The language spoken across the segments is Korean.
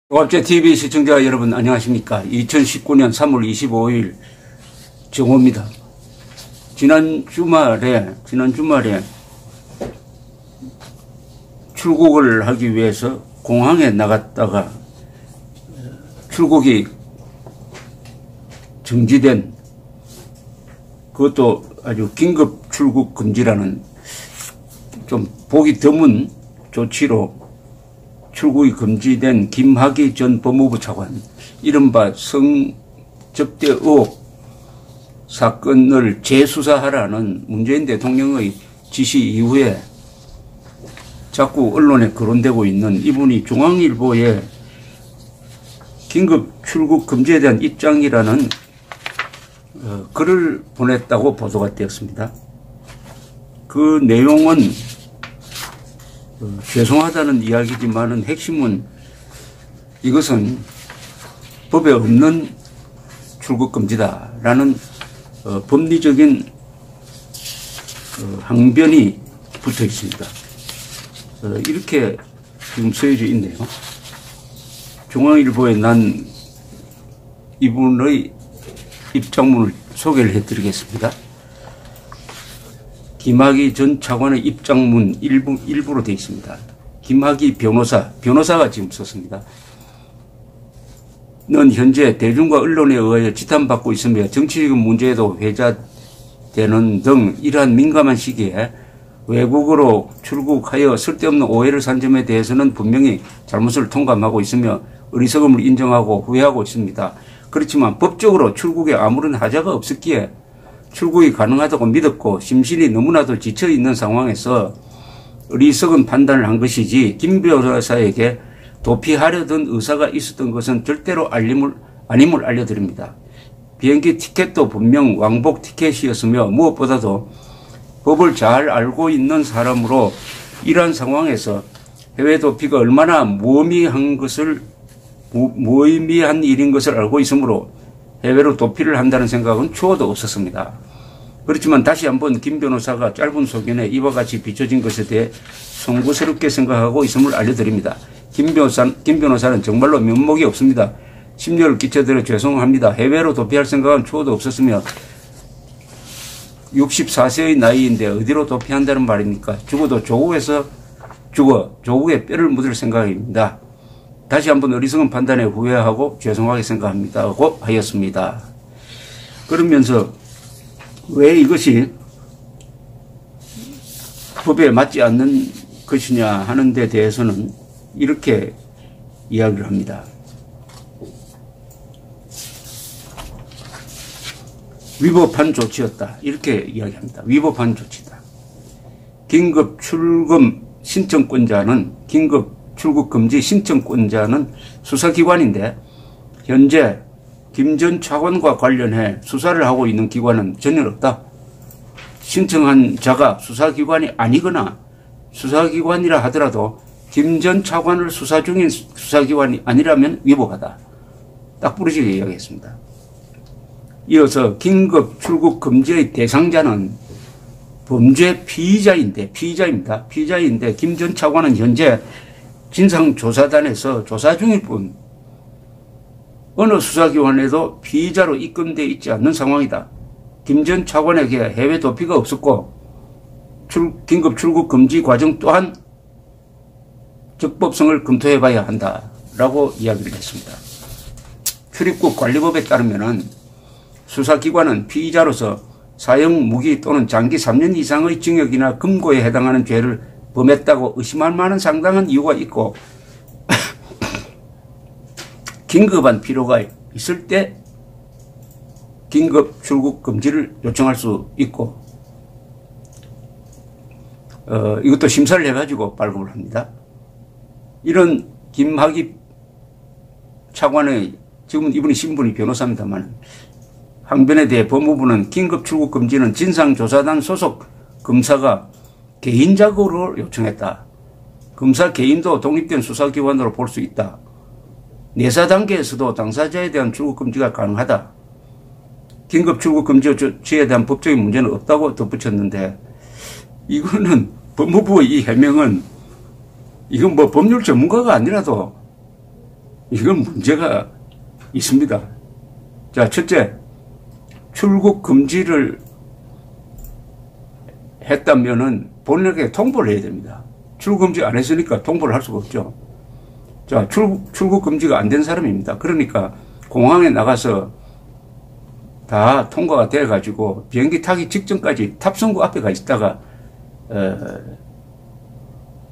종합제TV 시청자 여러분 안녕하십니까. 2019년 3월 25일 정오입니다. 지난 주말에 출국을 하기 위해서 공항에 나갔다가 출국이 정지된, 그것도 아주 긴급 출국 금지라는 좀 보기 드문 조치로 출국이 금지된 김학의 전 법무부 차관, 이른바 성접대 의혹 사건을 재수사하라는 문재인 대통령의 지시 이후에 자꾸 언론에 거론되고 있는 이분이 중앙일보에 긴급 출국 금지에 대한 입장이라는 글을 보냈다고 보도가 되었습니다. 그 내용은 죄송하다는 이야기지만은 핵심은 이것은 법에 없는 출국 금지다라는 법리적인 항변이 붙어 있습니다. 이렇게 지금 쓰여져 있네요. 중앙일보에 난 이분의 입장문을 소개를 해드리겠습니다. 김학의 전 차관의 입장문 일부로 되어 있습니다. 김학의 변호사가 지금 썼습니다. 는 현재 대중과 언론에 의하여 지탄받고 있으며 정치적인 문제에도 회자되는 등 이러한 민감한 시기에 외국으로 출국하여 쓸데없는 오해를 산 점에 대해서는 분명히 잘못을 통감하고 있으며 어리석음을 인정하고 후회하고 있습니다. 그렇지만 법적으로 출국에 아무런 하자가 없었기에 출국이 가능하다고 믿었고 심신이 너무나도 지쳐있는 상황에서 어리석은 판단을 한 것이지 김 변호사에게 도피하려던 의사가 있었던 것은 절대로 아님을 알려드립니다. 비행기 티켓도 분명 왕복 티켓이었으며 무엇보다도 법을 잘 알고 있는 사람으로 이러한 상황에서 해외 도피가 얼마나 무의미한 일인 것을 알고 있으므로 해외로 도피를 한다는 생각은 추호도 없었습니다. 그렇지만 다시 한번 김 변호사가 짧은 소견에 이와 같이 비춰진 것에 대해 송구스럽게 생각하고 있음을 알려드립니다. 김 변호사는 정말로 면목이 없습니다. 심려를 끼쳐드려 죄송합니다. 해외로 도피할 생각은 추호도 없었으며 64세의 나이인데 어디로 도피한다는 말입니까? 죽어도 조국에 뼈를 묻을 생각입니다. 다시 한번 어리석은 판단에 후회하고 죄송하게 생각합니다. 고 하였습니다. 그러면서 왜 이것이 법에 맞지 않는 것이냐 하는 데 대해서는 이렇게 이야기를 합니다. 위법한 조치였다. 이렇게 이야기합니다. 위법한 조치다. 긴급 출국 금지 신청권자는 수사기관인데 현재 김 전 차관과 관련해 수사를 하고 있는 기관은 전혀 없다. 신청한 자가 수사기관이 아니거나 수사기관이라 하더라도 김 전 차관을 수사 중인 수사기관이 아니라면 위법하다. 딱 부러지게 이야기했습니다. 이어서 긴급 출국 금지의 대상자는 범죄 피의자입니다. 피의자인데 김 전 차관은 현재 진상조사단에서 조사 중일 뿐 어느 수사기관에도 피의자로 입건되어 있지 않는 상황이다. 김 전 차관에게 해외 도피가 없었고 긴급 출국 금지 과정 또한 적법성을 검토해봐야 한다라고 이야기를 했습니다. 출입국 관리법에 따르면은 수사기관은 피의자로서 사형 무기 또는 장기 3년 이상의 징역이나 금고에 해당하는 죄를 범했다고 의심할 만한 상당한 이유가 있고 긴급한 필요가 있을 때 긴급 출국 금지를 요청할 수 있고 이것도 심사를 해가지고 발급을 합니다. 이런 김학의 차관의 지금 이분이 신분이 변호사입니다만 항변에 대해 법무부는 긴급 출국 금지는 진상조사단 소속 검사가 개인적으로 요청했다. 검사 개인도 독립된 수사기관으로 볼 수 있다. 내사 단계에서도 당사자에 대한 출국 금지가 가능하다. 긴급 출국 금지 조치에 대한 법적인 문제는 없다고 덧붙였는데 이거는 법무부의 이 해명은 이건 뭐 법률 전문가가 아니라도 이건 문제가 있습니다. 자, 첫째, 출국 금지를 했다면은 본인에게 통보를 해야 됩니다. 출국 금지 안 했으니까 통보를 할 수가 없죠. 자, 출국 금지가 안 된 사람입니다. 그러니까 공항에 나가서 다 통과가 돼가지고 비행기 타기 직전까지 탑승구 앞에 가 있다가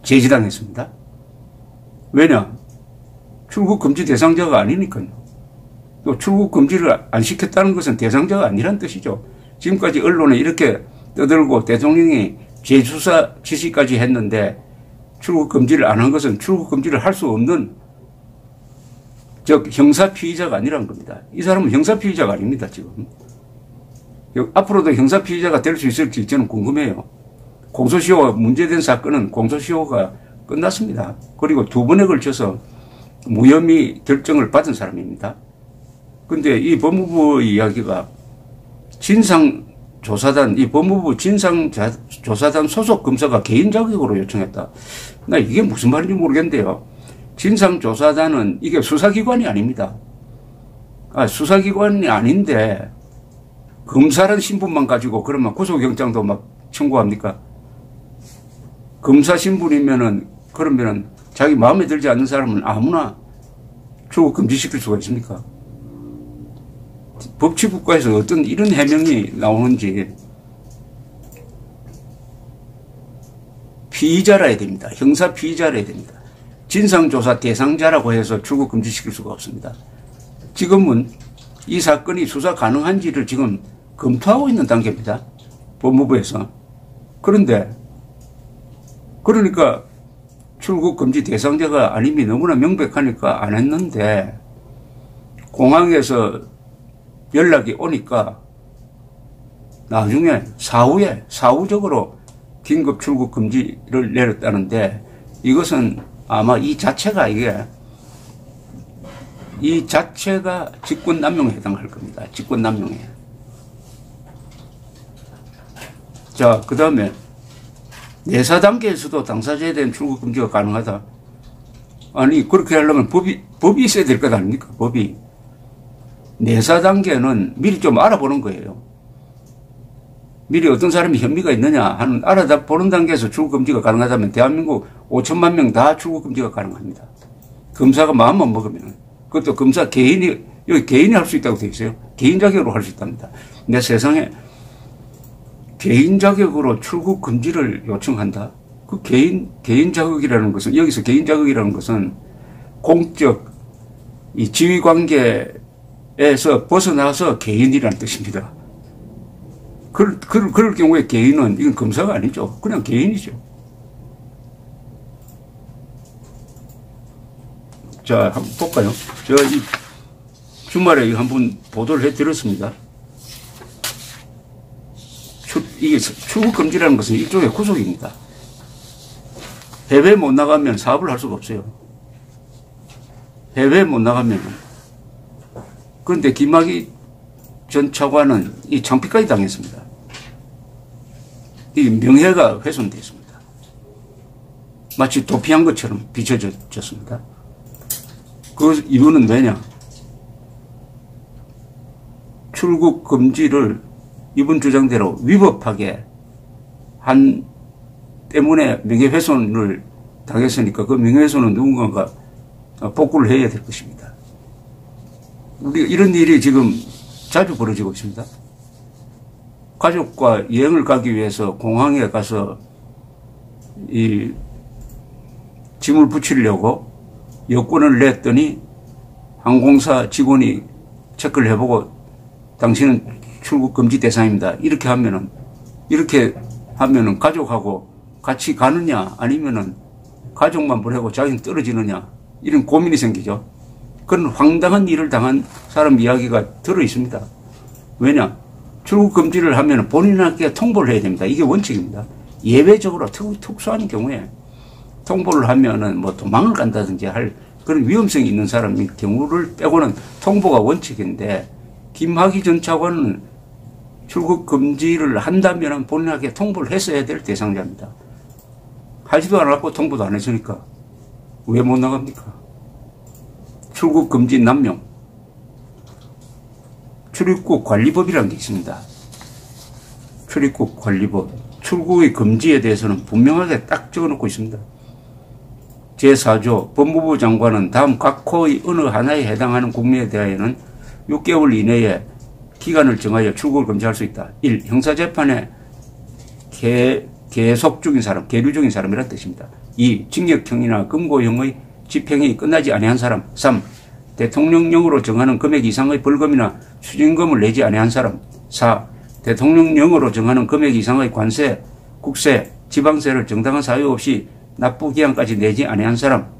제지당했습니다. 왜냐? 출국 금지 대상자가 아니니까요. 또 출국 금지를 안 시켰다는 것은 대상자가 아니란 뜻이죠. 지금까지 언론에 이렇게 떠들고 대통령이 재수사 지시까지 했는데 출국 금지를 안 한 것은 출국 금지를 할 수 없는, 즉 형사 피의자가 아니란 겁니다. 이 사람은 형사 피의자가 아닙니다. 지금 앞으로도 형사 피의자가 될 수 있을지 저는 궁금해요. 공소시효가 문제된 사건은 공소시효가 끝났습니다. 그리고 2번에 걸쳐서 무혐의 결정을 받은 사람입니다. 근데 이 법무부 이야기가 진상조사단, 이 법무부 진상조사단 소속 검사가 개인 자격으로 요청했다. 나 이게 무슨 말인지 모르겠는데요. 진상조사단은 이게 수사기관이 아닙니다. 수사기관이 아닌데 검사라는 신분만 가지고 그러면 구속영장도 막 청구합니까? 검사 신분이면은, 그러면은 자기 마음에 들지 않는 사람은 아무나 출국 금지시킬 수가 있습니까? 법치국가에서 어떤 이런 해명이 나오는지. 피의자라야 됩니다. 형사 피의자라야 됩니다. 진상조사 대상자라고 해서 출국 금지시킬 수가 없습니다. 지금은 이 사건이 수사 가능한지를 지금 검토하고 있는 단계입니다. 법무부에서. 그런데 그러니까 출국 금지 대상자가 아님이 너무나 명백하니까 안 했는데 공항에서 연락이 오니까 나중에 사후적으로 긴급 출국 금지를 내렸다는데, 이것은 아마 이 자체가 직권남용에 해당할 겁니다. 직권남용에. 자, 그 다음에 내사 단계에서도 당사자에 대한 출국 금지가 가능하다. 아니, 그렇게 하려면 법이 있어야 될 것 아닙니까? 법이. 내사 단계는 미리 좀 알아보는 거예요. 미리 어떤 사람이 혐의가 있느냐 하는 알아보는 단계에서 출국 금지가 가능하다면 대한민국 5천만 명 다 출국 금지가 가능합니다. 검사가 마음만 먹으면. 그것도 검사 여기 개인이 할 수 있다고 되어 있어요. 개인 자격으로 할 수 있답니다. 내 세상에 개인 자격으로 출국 금지를 요청한다? 그 개인 자격이라는 것은, 여기서 개인 자격이라는 것은 공적, 이 지위 관계에서 벗어나서 개인이라는 뜻입니다. 그럴 경우에 개인은, 이건 검사가 아니죠. 그냥 개인이죠. 자, 한번 볼까요? 제가 이 주말에 한번 보도를 해드렸습니다. 이게 출국금지라는 것은 일종의 구속입니다. 해외 못 나가면 사업을 할 수가 없어요. 해외 못 나가면. 그런데 김학의 전 차관은 이 창피까지 당했습니다. 이 명예가 훼손되어 있습니다. 마치 도피한 것처럼 비춰졌습니다. 그 이유는 왜냐? 출국 금지를 이분 주장대로 위법하게 한 때문에 명예훼손을 당했으니까 그 명예훼손은 누군가가 복구를 해야 될 것입니다. 우리가 이런 일이 지금 자주 벌어지고 있습니다. 가족과 여행을 가기 위해서 공항에 가서 이 짐을 붙이려고 여권을 냈더니 항공사 직원이 체크를 해보고 당신은 출국 금지 대상입니다. 이렇게 하면은 가족하고 같이 가느냐 아니면은 가족만 보내고 자기는 떨어지느냐 이런 고민이 생기죠. 그런 황당한 일을 당한 사람 이야기가 들어 있습니다. 왜냐? 출국 금지를 하면 본인에게 통보를 해야 됩니다. 이게 원칙입니다. 예외적으로 특수한 경우에 통보를 하면은 뭐 도망을 간다든지 할 그런 위험성이 있는 사람의 경우를 빼고는 통보가 원칙인데, 김학의 전 차관은 출국 금지를 한다면 본인에게 통보를 했어야 될 대상자입니다. 하지도 않았고 통보도 안 했으니까 왜 못 나갑니까? 출국 금지 남용, 출입국 관리법이라는 게 있습니다. 출입국 관리법, 출국의 금지에 대해서는 분명하게 딱 적어놓고 있습니다. 제4조 법무부 장관은 다음 각 호의 어느 하나에 해당하는 국민에 대하여는 6개월 이내에 기간을 정하여 출국을 금지할 수 있다. 1. 형사재판에 계속 중인 사람, 계류 중인 사람이라는 뜻입니다. 2. 징역형이나 금고형의 집행이 끝나지 아니한 사람. 3. 대통령령으로 정하는 금액 이상의 벌금이나 추징금을 내지 아니한 사람. 4. 대통령령으로 정하는 금액 이상의 관세, 국세, 지방세를 정당한 사유 없이 납부기한까지 내지 아니한 사람.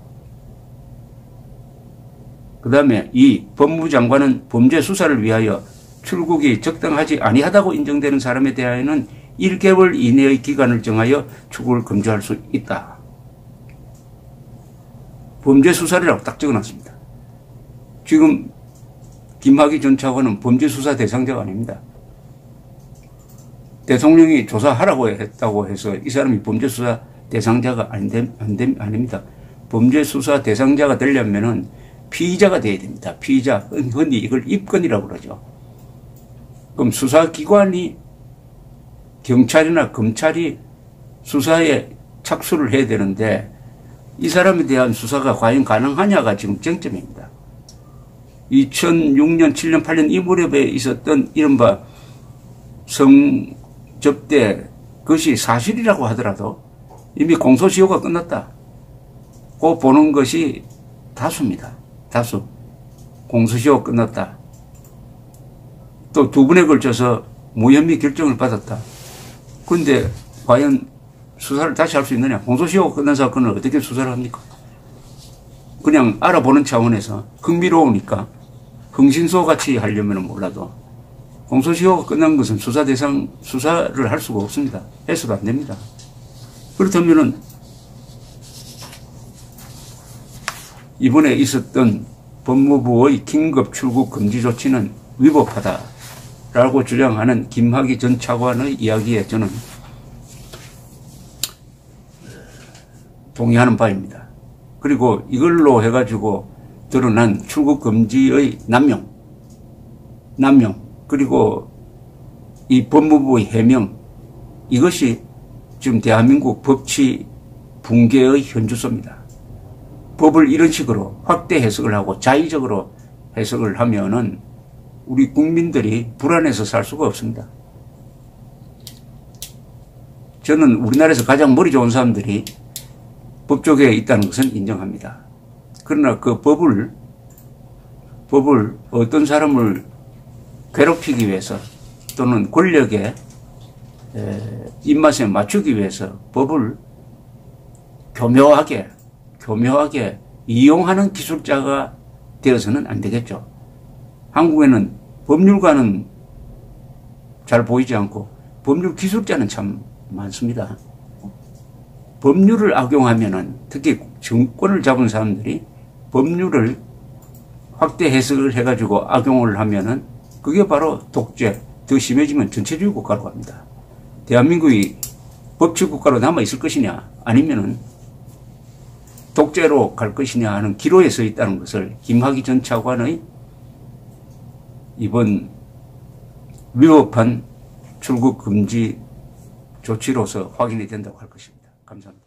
그 다음에 2. 법무부 장관은 범죄 수사를 위하여 출국이 적당하지 아니하다고 인정되는 사람에 대하여는 1개월 이내의 기간을 정하여 출국을 금지할 수 있다. 범죄 수사라고 딱 적어놨습니다. 지금 김학의 전 차관은 범죄 수사 대상자가 아닙니다. 대통령이 조사하라고 했다고 해서 이 사람이 범죄 수사 대상자가 아닙니다. 범죄 수사 대상자가 되려면은 피의자가 돼야 됩니다. 피의자. 흔히 이걸 입건이라고 그러죠. 그럼 수사기관이 경찰이나 검찰이 수사에 착수를 해야 되는데 이 사람에 대한 수사가 과연 가능하냐가 지금 쟁점입니다. 2006년, 7년, 8년 이 무렵에 있었던 이른바 성접대 그것이 사실이라고 하더라도 이미 공소시효가 끝났다. 고 보는 것이 다수입니다. 다수. 공소시효가 끝났다. 또 2번에 걸쳐서 무혐의 결정을 받았다. 그런데 과연 수사를 다시 할 수 있느냐? 공소시효가 끝난 사건을 어떻게 수사를 합니까? 그냥 알아보는 차원에서 흥미로우니까 흥신소 같이 하려면 몰라도 공소시효가 끝난 것은 수사를 할 수가 없습니다. 해서도 안 됩니다. 그렇다면은 이번에 있었던 법무부의 긴급 출국 금지 조치는 위법하다라고 주장하는 김학의 전 차관의 이야기에 저는 동의하는 바입니다. 그리고 이걸로 해가지고 드러난 출국 금지의 남용, 그리고 이 법무부의 해명, 이것이 지금 대한민국 법치 붕괴의 현주소입니다. 법을 이런 식으로 확대 해석을 하고 자의적으로 해석을 하면은 우리 국민들이 불안해서 살 수가 없습니다. 저는 우리나라에서 가장 머리 좋은 사람들이 법 쪽에 있다는 것은 인정합니다. 그러나 그 법을 어떤 사람을 괴롭히기 위해서 또는 권력의 입맛에 맞추기 위해서 법을 교묘하게 이용하는 기술자가 되어서는 안 되겠죠. 한국에는 법률가는 잘 보이지 않고 법률 기술자는 참 많습니다. 법률을 악용하면은 특히 정권을 잡은 사람들이 법률을 확대 해석을 해가지고 악용을 하면은 그게 바로 독재, 더 심해지면 전체주의 국가로 갑니다. 대한민국이 법치 국가로 남아 있을 것이냐 아니면은 독재로 갈 것이냐 하는 기로에 서 있다는 것을 김학의 전 차관의 이번 위법한 출국 금지 조치로서 확인이 된다고 할 것입니다. 감사합니다.